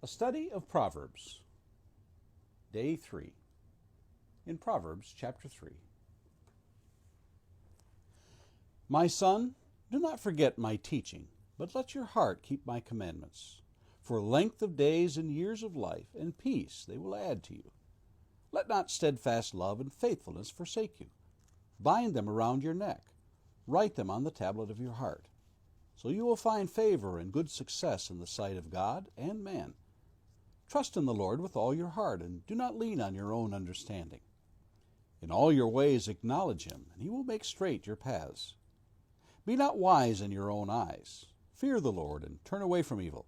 A study of Proverbs, Day 3, in Proverbs chapter 3. My son, do not forget my teaching, but let your heart keep my commandments. For length of days and years of life and peace they will add to you. Let not steadfast love and faithfulness forsake you. Bind them around your neck. Write them on the tablet of your heart. So you will find favor and good success in the sight of God and man. Trust in the Lord with all your heart, and do not lean on your own understanding. In all your ways acknowledge him, and he will make straight your paths. Be not wise in your own eyes. Fear the Lord, and turn away from evil.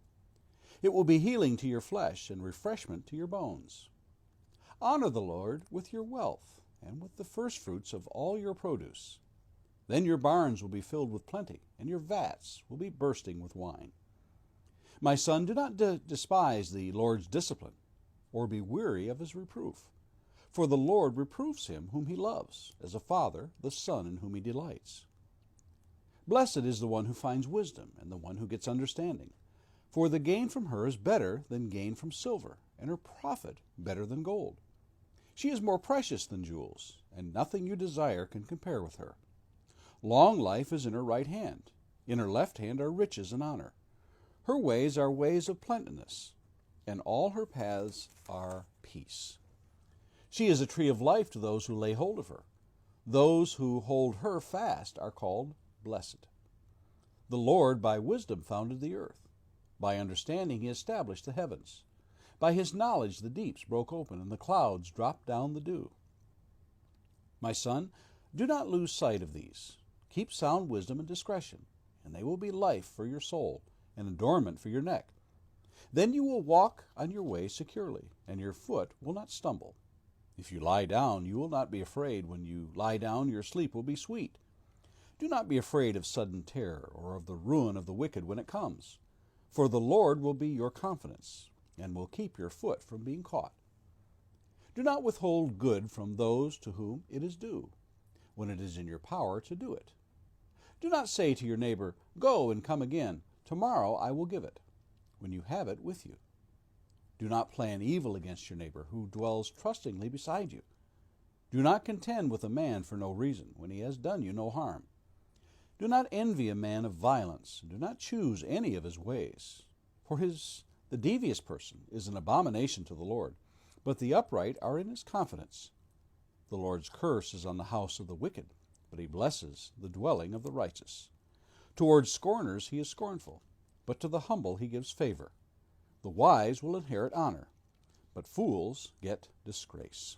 It will be healing to your flesh and refreshment to your bones. Honor the Lord with your wealth, and with the firstfruits of all your produce. Then your barns will be filled with plenty, and your vats will be bursting with wine. My son, do not despise the Lord's discipline, or be weary of his reproof. For the Lord reproves him whom he loves, as a father the son in whom he delights. Blessed is the one who finds wisdom, and the one who gets understanding. For the gain from her is better than gain from silver, and her profit better than gold. She is more precious than jewels, and nothing you desire can compare with her. Long life is in her right hand. In her left hand are riches and honor. Her ways are ways of plenteousness, and all her paths are peace. She is a tree of life to those who lay hold of her. Those who hold her fast are called blessed. The Lord by wisdom founded the earth. By understanding he established the heavens. By his knowledge the deeps broke open, and the clouds dropped down the dew. My son, do not lose sight of these. Keep sound wisdom and discretion, and they will be life for your soul, and adornment for your neck. Then you will walk on your way securely, and your foot will not stumble. If you lie down, you will not be afraid. When you lie down, your sleep will be sweet. Do not be afraid of sudden terror, or of the ruin of the wicked when it comes. For the Lord will be your confidence, and will keep your foot from being caught. Do not withhold good from those to whom it is due, when it is in your power to do it. Do not say to your neighbor, "Go and come again. Tomorrow I will give it," when you have it with you. Do not plan evil against your neighbor who dwells trustingly beside you. Do not contend with a man for no reason, when he has done you no harm. Do not envy a man of violence, and do not choose any of his ways. For the devious person is an abomination to the Lord, but the upright are in his confidence. The Lord's curse is on the house of the wicked, but he blesses the dwelling of the righteous. Towards scorners he is scornful, but to the humble he gives favor. The wise will inherit honor, but fools get disgrace.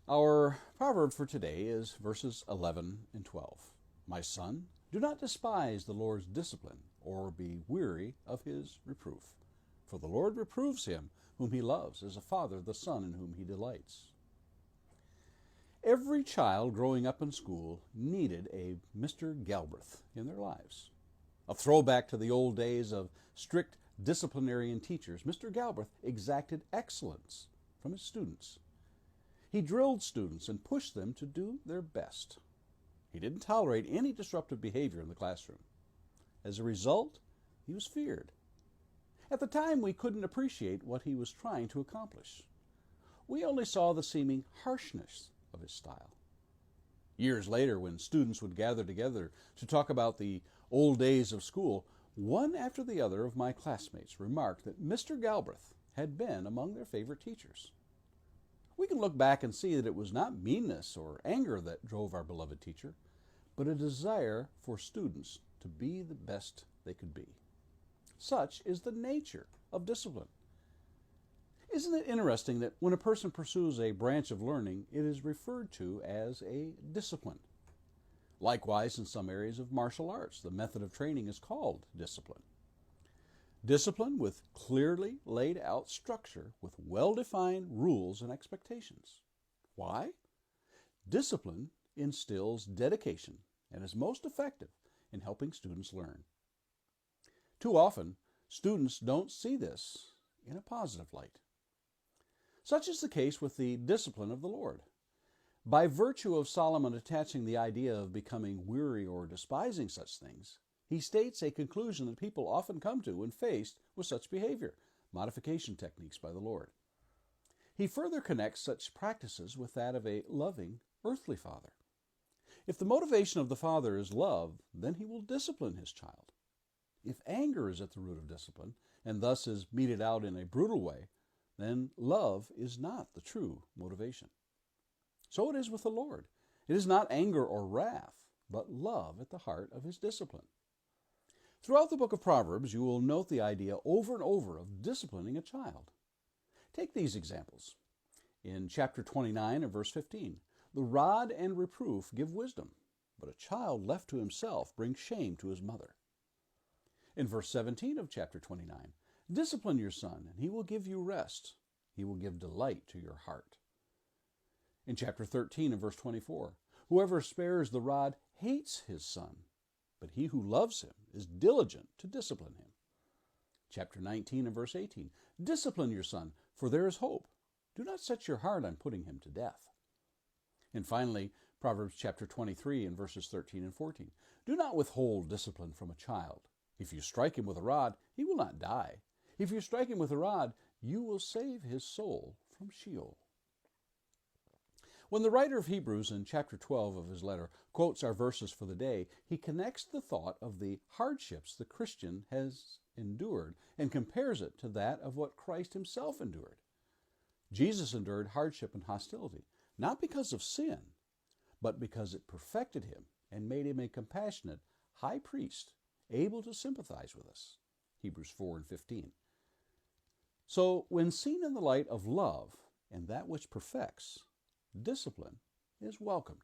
Our proverb for today is verses 11 and 12. My son, do not despise the Lord's discipline, or be weary of his reproof. For the Lord reproves him whom he loves, as a father the son in whom he delights. Every child growing up in school needed a Mr. Galbraith in their lives. A throwback to the old days of strict disciplinarian teachers, Mr. Galbraith exacted excellence from his students. He drilled students and pushed them to do their best. He didn't tolerate any disruptive behavior in the classroom. As a result, he was feared. At the time, we couldn't appreciate what he was trying to accomplish. We only saw the seeming harshness of his style. Years later, when students would gather together to talk about the old days of school, one after the other of my classmates remarked that Mr. Galbraith had been among their favorite teachers. We can look back and see that it was not meanness or anger that drove our beloved teacher, but a desire for students to be the best they could be. Such is the nature of discipline. Isn't it interesting that when a person pursues a branch of learning, it is referred to as a discipline? Likewise, in some areas of martial arts, the method of training is called discipline. Discipline with clearly laid out structure with well-defined rules and expectations. Why? Discipline instills dedication and is most effective in helping students learn. Too often, students don't see this in a positive light. Such is the case with the discipline of the Lord. By virtue of Solomon attaching the idea of becoming weary or despising such things, He states a conclusion that people often come to when faced with such behavior, modification techniques by the Lord. He further connects such practices with that of a loving earthly father. If the motivation of the father is love, then he will discipline his child. If anger is at the root of discipline, and thus is meted out in a brutal way, then love is not the true motivation. So it is with the Lord. It is not anger or wrath, but love at the heart of his discipline. Throughout the book of Proverbs, you will note the idea over and over of disciplining a child. Take these examples. In chapter 29 and verse 15, the rod and reproof give wisdom, but a child left to himself brings shame to his mother. In verse 17 of chapter 29, discipline your son, and he will give you rest. He will give delight to your heart. In chapter 13 and verse 24, whoever spares the rod hates his son, but he who loves him is diligent to discipline him. Chapter 19 and verse 18, discipline your son, for there is hope. Do not set your heart on putting him to death. And finally, Proverbs chapter 23 and verses 13 and 14, do not withhold discipline from a child. If you strike him with a rod, he will not die. If you strike him with a rod, you will save his soul from Sheol. When the writer of Hebrews in chapter 12 of his letter quotes our verses for the day, he connects the thought of the hardships the Christian has endured and compares it to that of what Christ himself endured. Jesus endured hardship and hostility, not because of sin, but because it perfected him and made him a compassionate high priest, able to sympathize with us. Hebrews 4 and 15. So, when seen in the light of love and that which perfects, discipline is welcomed.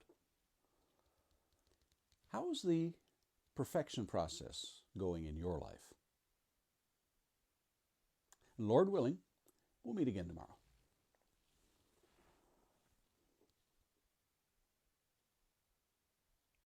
How is the perfection process going in your life? Lord willing, we'll meet again tomorrow.